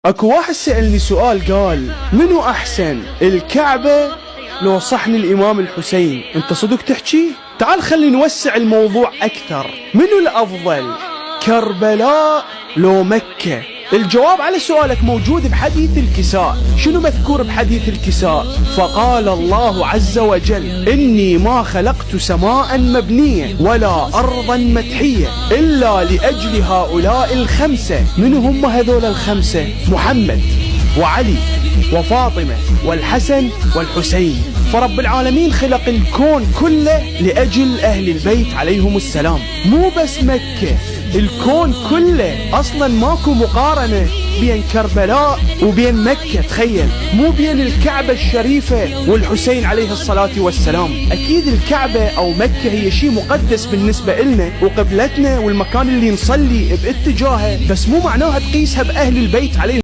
اكو واحد سألني سؤال قال: منو احسن، الكعبة لو صحن الامام الحسين؟ انت صدق تحكي؟ تعال خلي نوسع الموضوع اكثر. منو الافضل، كربلاء لو مكة؟ الجواب على سؤالك موجود بحديث الكساء. شنو مذكور بحديث الكساء؟ فقال الله عز وجل: إني ما خلقت سماء مبنية ولا أرضا مدحية إلا لأجل هؤلاء الخمسة. من هم هذول الخمسة؟ محمد وعلي وفاطمة والحسن والحسين. فرب العالمين خلق الكون كله لأجل أهل البيت عليهم السلام. مو بس مكة، الكون كله. أصلا ماكو مقارنة بين كربلاء وبين مكة. تخيل، مو بين الكعبة الشريفة والحسين عليه الصلاة والسلام. أكيد الكعبة أو مكة هي شيء مقدس بالنسبة إلنا وقبلتنا والمكان اللي نصلي باتجاهه، بس مو معناها تقيسها بأهل البيت عليهم